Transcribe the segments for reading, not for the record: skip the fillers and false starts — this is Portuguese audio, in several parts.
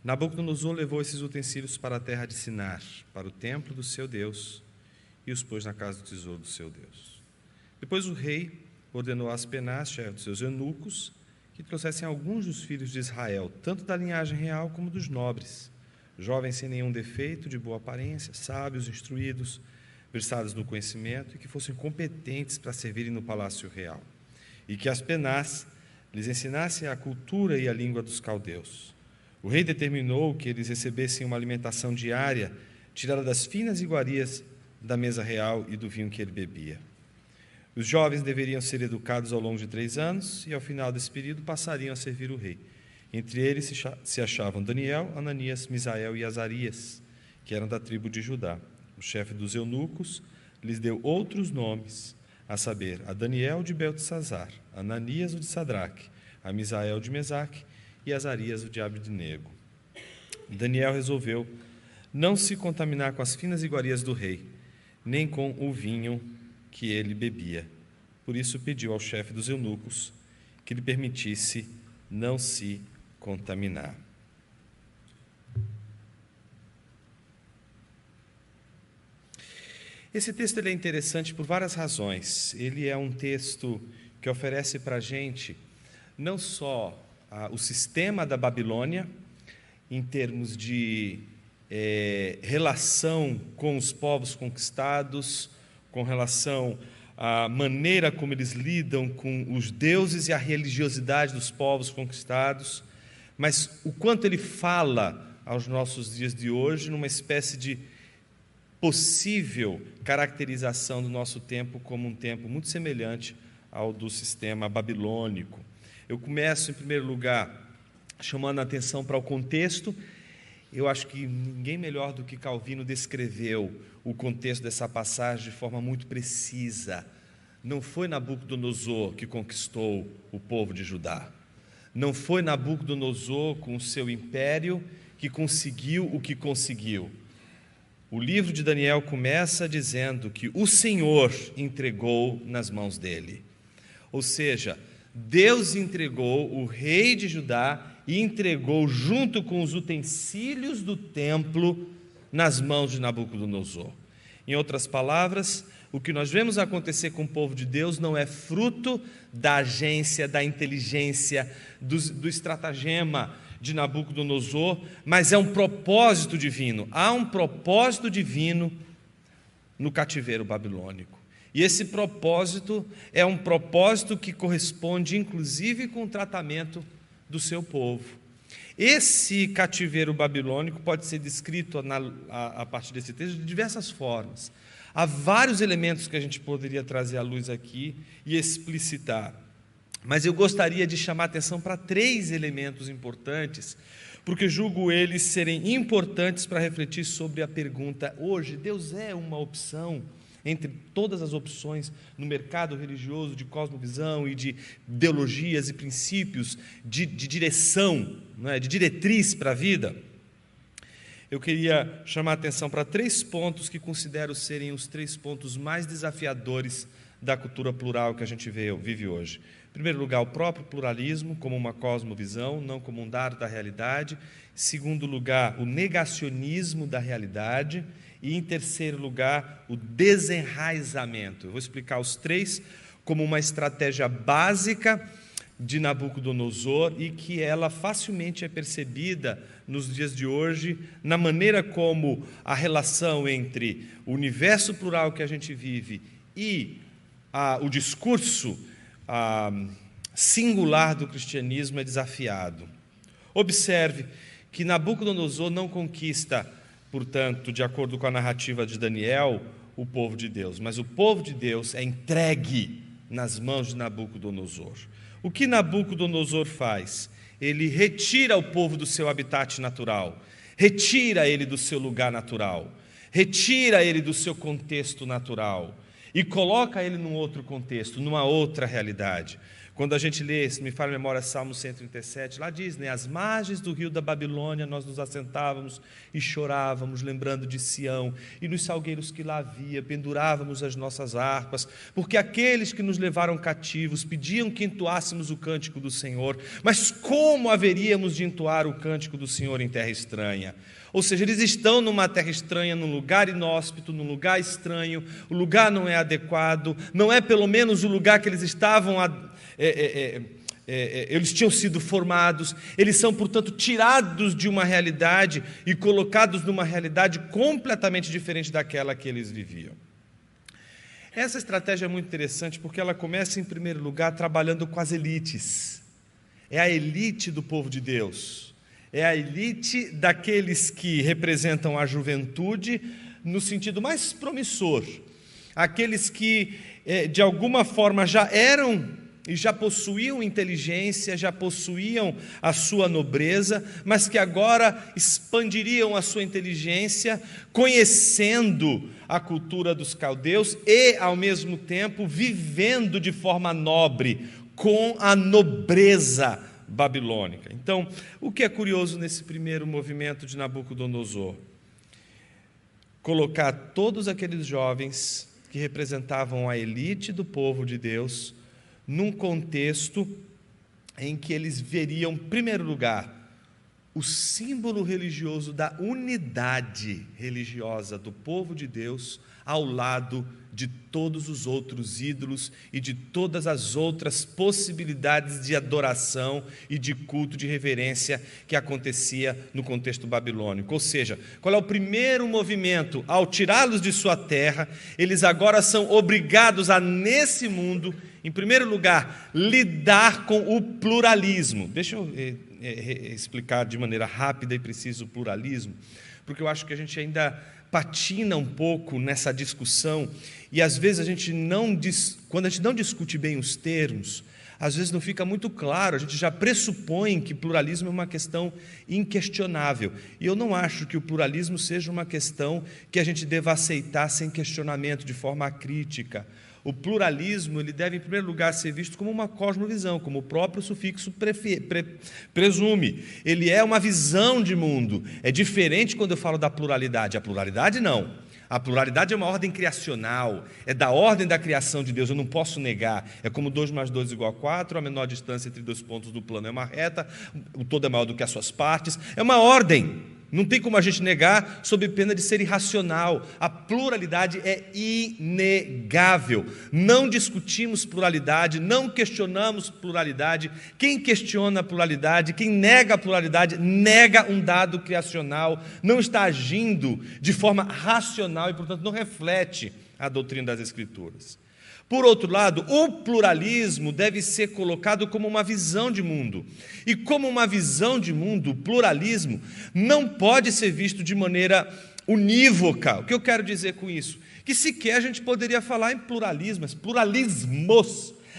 Nabucodonosor levou esses utensílios para a terra de Sinar, para o templo do seu Deus, e os pôs na casa do tesouro do seu Deus. Depois o rei ordenou a Aspenaz, chefe dos seus eunucos, que trouxessem alguns dos filhos de Israel, tanto da linhagem real como dos nobres, jovens sem nenhum defeito, de boa aparência, sábios, instruídos, versados no conhecimento, e que fossem competentes para servirem no palácio real, e que Aspenaz lhes ensinasse a cultura e a língua dos caldeus. O rei determinou que eles recebessem uma alimentação diária, tirada das finas iguarias da mesa real e do vinho que ele bebia. Os jovens deveriam ser educados ao longo de 3 anos e, ao final desse período, passariam a servir o rei. Entre eles se achavam Daniel, Ananias, Misael e Azarias, que eram da tribo de Judá. O chefe dos eunucos lhes deu outros nomes, a saber, a Daniel de Beltesazar, a Ananias o de Sadraque, a Misael de Mesaque e Azarias o de Abednego. Daniel resolveu não se contaminar com as finas iguarias do rei, nem com o vinho que ele bebia. Por isso pediu ao chefe dos eunucos que lhe permitisse não se contaminar. Esse texto ele é interessante por várias razões. Ele é um texto que oferece para a gente não só o sistema da Babilônia, em termos de relação com os povos conquistados, com relação à maneira como eles lidam com os deuses e a religiosidade dos povos conquistados, mas o quanto ele fala aos nossos dias de hoje numa espécie de possível caracterização do nosso tempo como um tempo muito semelhante ao do sistema babilônico. Eu começo, em primeiro lugar, chamando a atenção para o contexto. Eu acho que ninguém melhor do que Calvino descreveu o contexto dessa passagem de forma muito precisa. Não foi Nabucodonosor que conquistou o povo de Judá. Não foi Nabucodonosor, com o seu império, que conseguiu o que conseguiu. O livro de Daniel começa dizendo que o Senhor entregou nas mãos dele. Ou seja, Deus entregou o rei de Judá e entregou junto com os utensílios do templo nas mãos de Nabucodonosor. Em outras palavras, o que nós vemos acontecer com o povo de Deus não é fruto da agência, da inteligência, do estratagema de Nabucodonosor, mas é um propósito divino. Há um propósito divino no cativeiro babilônico. E esse propósito é um propósito que corresponde, inclusive, com o tratamento do seu povo. Esse cativeiro babilônico pode ser descrito a partir desse texto de diversas formas. Há vários elementos que a gente poderia trazer à luz aqui e explicitar, mas eu gostaria de chamar a atenção para 3 elementos importantes, porque julgo eles serem importantes para refletir sobre a pergunta: hoje, Deus é uma opção entre todas as opções no mercado religioso de cosmovisão e de ideologias e princípios de direção, não é? De diretriz para a vida? Eu queria chamar a atenção para 3 pontos que considero serem os 3 pontos mais desafiadores da cultura plural que a gente vive hoje. Em primeiro lugar, o próprio pluralismo como uma cosmovisão, não como um dado da realidade. Em segundo lugar, o negacionismo da realidade. E, em terceiro lugar, o desenraizamento. Eu vou explicar os 3 como uma estratégia básica de Nabucodonosor e que ela facilmente é percebida nos dias de hoje, na maneira como a relação entre o universo plural que a gente vive e o discurso singular do cristianismo é desafiado. Observe que Nabucodonosor não conquista, portanto, de acordo com a narrativa de Daniel, o povo de Deus, mas o povo de Deus é entregue nas mãos de Nabucodonosor. O que Nabucodonosor faz? Ele retira o povo do seu habitat natural, retira ele do seu lugar natural, retira ele do seu contexto natural e coloca ele num outro contexto, numa outra realidade. Quando a gente lê, se me falha a memória, Salmo 137, lá diz, né, às margens do rio da Babilônia nós nos assentávamos e chorávamos, lembrando de Sião, e nos salgueiros que lá havia, pendurávamos as nossas harpas, porque aqueles que nos levaram cativos pediam que entoássemos o cântico do Senhor, mas como haveríamos de entoar o cântico do Senhor em terra estranha? Ou seja, eles estão numa terra estranha, num lugar inóspito, num lugar estranho, o lugar não é adequado, não é pelo menos o lugar que eles estavam, eles tinham sido formados, eles são, portanto, tirados de uma realidade e colocados numa realidade completamente diferente daquela que eles viviam. Essa estratégia é muito interessante porque ela começa, em primeiro lugar, trabalhando com as elites. É a elite do povo de Deus. É a elite daqueles que representam a juventude no sentido mais promissor. Aqueles que, de alguma forma, já eram e já possuíam inteligência, já possuíam a sua nobreza, mas que agora expandiriam a sua inteligência, conhecendo a cultura dos caldeus e, ao mesmo tempo, vivendo de forma nobre, com a nobreza babilônica. Então, o que é curioso nesse primeiro movimento de Nabucodonosor? Colocar todos aqueles jovens que representavam a elite do povo de Deus num contexto em que eles veriam, em primeiro lugar, o símbolo religioso da unidade religiosa do povo de Deus ao lado de todos os outros ídolos e de todas as outras possibilidades de adoração e de culto, de reverência que acontecia no contexto babilônico. Ou seja, qual é o primeiro movimento? Ao tirá-los de sua terra, eles agora são obrigados a, nesse mundo, em primeiro lugar, lidar com o pluralismo. Deixa eu explicar de maneira rápida e precisa o pluralismo, porque eu acho que a gente ainda patina um pouco nessa discussão e às vezes quando a gente não discute bem os termos, às vezes não fica muito claro, a gente já pressupõe que pluralismo é uma questão inquestionável, e eu não acho que o pluralismo seja uma questão que a gente deva aceitar sem questionamento, de forma crítica. O pluralismo, ele deve, em primeiro lugar, ser visto como uma cosmovisão, como o próprio sufixo presume. Ele é uma visão de mundo. É diferente quando eu falo da pluralidade. A pluralidade, não. A pluralidade é uma ordem criacional, é da ordem da criação de Deus, eu não posso negar. É como 2 mais 2 igual a 4, a menor distância entre dois pontos do plano é uma reta, o todo é maior do que as suas partes. É uma ordem. Não tem como a gente negar, sob pena de ser irracional. A pluralidade é inegável. Não discutimos pluralidade, não questionamos pluralidade. Quem questiona a pluralidade, quem nega a pluralidade, nega um dado criacional, não está agindo de forma racional e, portanto, não reflete a doutrina das Escrituras. Por outro lado, o pluralismo deve ser colocado como uma visão de mundo. E como uma visão de mundo, o pluralismo não pode ser visto de maneira unívoca. O que eu quero dizer com isso? Que sequer a gente poderia falar em pluralismos.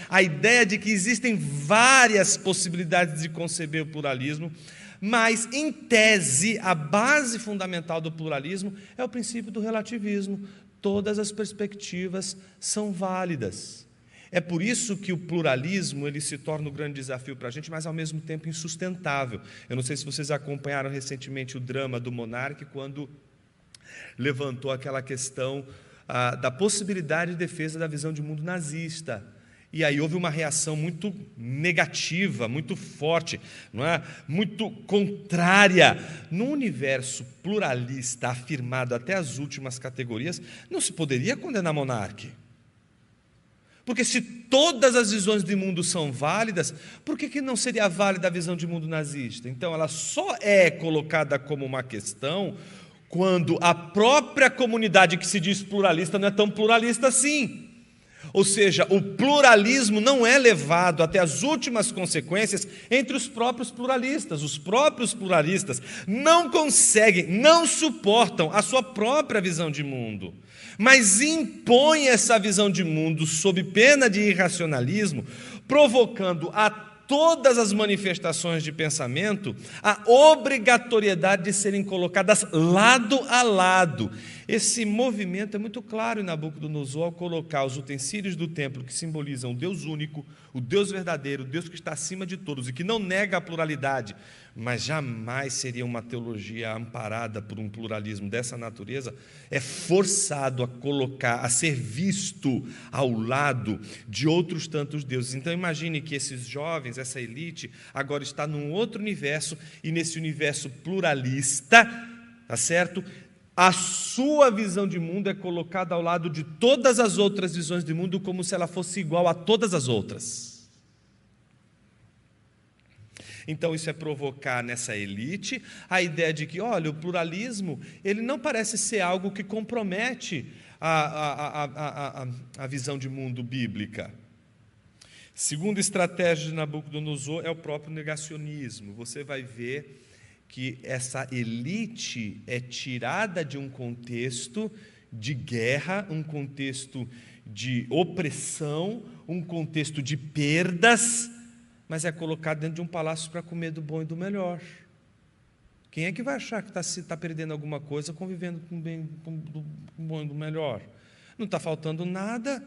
A ideia de que existem várias possibilidades de conceber o pluralismo, mas, em tese, a base fundamental do pluralismo é o princípio do relativismo. Todas as perspectivas são válidas. É por isso que o pluralismo ele se torna um grande desafio para a gente, mas ao mesmo tempo insustentável. Eu não sei se vocês acompanharam recentemente o drama do Monark, quando levantou aquela questão da possibilidade de defesa da visão de mundo nazista. E aí houve uma reação muito negativa, muito forte, não é? Muito contrária. No universo pluralista, afirmado até as últimas categorias, não se poderia condenar monarca. Porque se todas as visões de mundo são válidas, por que não seria válida a visão de mundo nazista? Então, ela só é colocada como uma questão quando a própria comunidade que se diz pluralista não é tão pluralista assim. Ou seja, o pluralismo não é levado até as últimas consequências entre os próprios pluralistas. Os próprios pluralistas não conseguem, não suportam a sua própria visão de mundo, mas impõem essa visão de mundo sob pena de irracionalismo, provocando a todas as manifestações de pensamento a obrigatoriedade de serem colocadas lado a lado. Esse movimento é muito claro em Nabucodonosor ao colocar os utensílios do templo que simbolizam o Deus único, o Deus verdadeiro, o Deus que está acima de todos e que não nega a pluralidade, mas jamais seria uma teologia amparada por um pluralismo dessa natureza, é forçado a colocar, a ser visto ao lado de outros tantos deuses. Então imagine que esses jovens, essa elite, agora está num outro universo, e nesse universo pluralista, tá certo? A sua visão de mundo é colocada ao lado de todas as outras visões de mundo, como se ela fosse igual a todas as outras. Então isso é provocar nessa elite a ideia de que, olha, o pluralismo, ele não parece ser algo que compromete a visão de mundo bíblica. Segunda estratégia de Nabucodonosor é o próprio negacionismo. Você vai ver que essa elite é tirada de um contexto de guerra, um contexto de opressão, um contexto de perdas, mas é colocada dentro de um palácio para comer do bom e do melhor. Quem é que vai achar que está perdendo alguma coisa convivendo com o bom e do melhor? Não está faltando nada,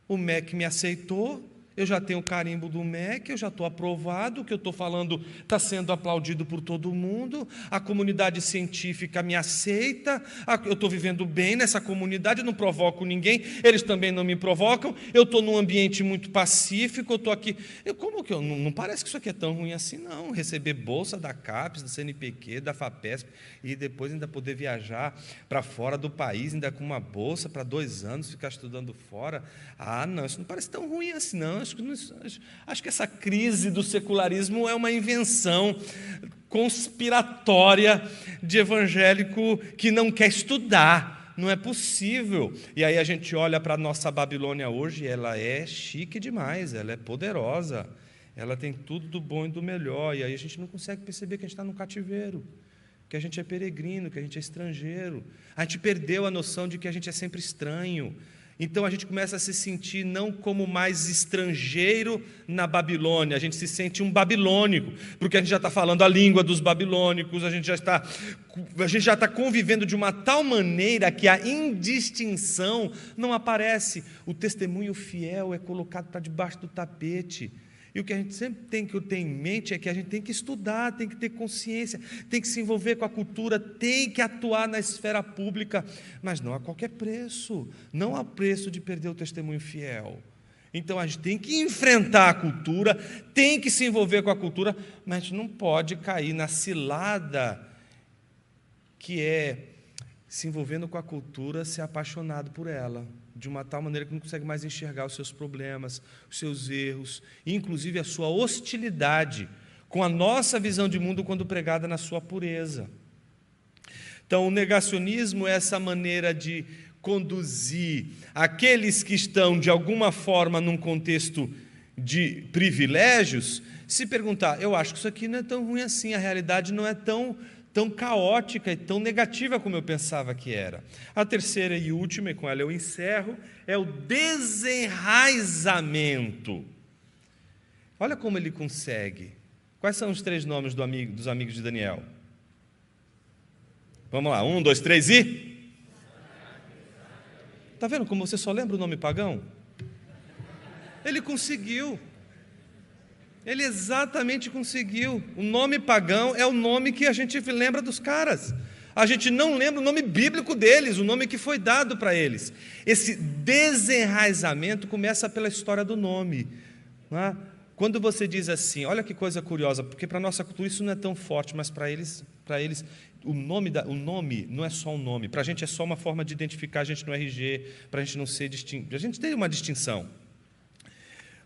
o MEC me aceitou, eu já tenho o carimbo do MEC, eu já estou aprovado, o que eu estou falando está sendo aplaudido por todo mundo, a comunidade científica me aceita, eu estou vivendo bem nessa comunidade, eu não provoco ninguém, eles também não me provocam, eu estou num ambiente muito pacífico, eu estou aqui. Não parece que isso aqui é tão ruim assim, não. Receber bolsa da CAPES, da CNPq, da FAPESP, e depois ainda poder viajar para fora do país, ainda com uma bolsa para 2 anos, ficar estudando fora. Não, isso não parece tão ruim assim, não. Acho que essa crise do secularismo é uma invenção conspiratória de evangélico que não quer estudar. Não é possível. E aí a gente olha para a nossa Babilônia hoje, ela é chique demais, ela é poderosa, ela tem tudo do bom e do melhor, e aí a gente não consegue perceber que a gente está num cativeiro, que a gente é peregrino, que a gente é estrangeiro. A gente perdeu a noção de que a gente é sempre estranho. Então a gente começa a se sentir não como mais estrangeiro na Babilônia, a gente se sente um babilônico, porque a gente já está falando a língua dos babilônicos, a gente já está convivendo de uma tal maneira que a indistinção não aparece. O testemunho fiel é colocado para debaixo do tapete. E o que a gente sempre tem que ter em mente é que a gente tem que estudar, tem que ter consciência, tem que se envolver com a cultura, tem que atuar na esfera pública, mas não a qualquer preço, não a preço de perder o testemunho fiel. Então a gente tem que enfrentar a cultura, tem que se envolver com a cultura, mas a gente não pode cair na cilada que é se envolvendo com a cultura, ser apaixonado por ela, de uma tal maneira que não consegue mais enxergar os seus problemas, os seus erros, inclusive a sua hostilidade com a nossa visão de mundo quando pregada na sua pureza. Então, o negacionismo é essa maneira de conduzir aqueles que estão, de alguma forma, num contexto de privilégios, se perguntar, eu acho que isso aqui não é tão ruim assim, a realidade não é tão caótica e tão negativa como eu pensava que era. A terceira e última, e com ela eu encerro, é o desenraizamento. Olha como ele consegue. Quais são os 3 nomes dos amigos de Daniel? Vamos lá, 1, 2, 3 e... Está vendo como você só lembra o nome pagão? Ele conseguiu. Ele exatamente conseguiu. O nome pagão é o nome que a gente lembra dos caras. A gente não lembra o nome bíblico deles, o nome que foi dado para eles. Esse desenraizamento começa pela história do nome. Não é? Quando você diz assim, olha que coisa curiosa, porque para a nossa cultura isso não é tão forte, mas para eles o nome não é só um nome. Para a gente é só uma forma de identificar a gente no RG, para a gente não ser distinto. A gente tem uma distinção.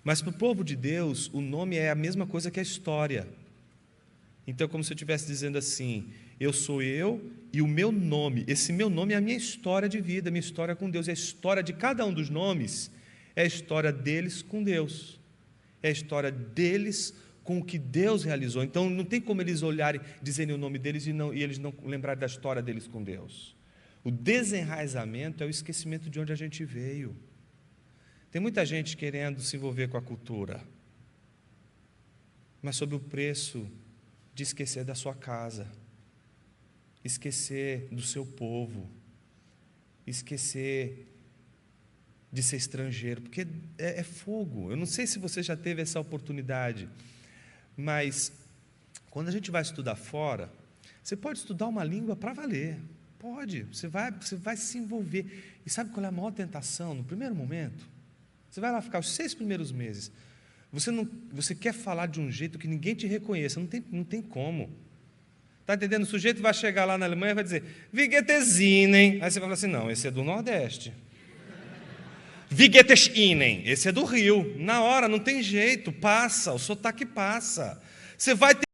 Mas para o povo de Deus, o nome é a mesma coisa que a história. Então é como se eu estivesse dizendo assim, eu sou eu e o meu nome, esse meu nome é a minha história de vida, a minha história com Deus. E a história de cada um dos nomes é a história deles com Deus. É a história deles com o que Deus realizou. Então não tem como eles olharem, dizerem o nome deles e eles não lembrarem da história deles com Deus. O desenraizamento é o esquecimento de onde a gente veio. Tem muita gente querendo se envolver com a cultura, mas sob o preço de esquecer da sua casa, esquecer do seu povo, esquecer de ser estrangeiro, porque é fogo. Eu não sei se você já teve essa oportunidade, mas quando a gente vai estudar fora, você pode estudar uma língua para valer. Pode, você vai se envolver. E sabe qual é a maior tentação no primeiro momento? Você vai lá ficar os 6 primeiros meses. Você quer falar de um jeito que ninguém te reconheça, não tem como. Está entendendo? O sujeito vai chegar lá na Alemanha e vai dizer, wie geht es Ihnen? Aí você vai falar assim, não, esse é do Nordeste. Wie geht es Ihnen? Esse é do Rio. Na hora, não tem jeito, passa, o sotaque passa. Você vai ter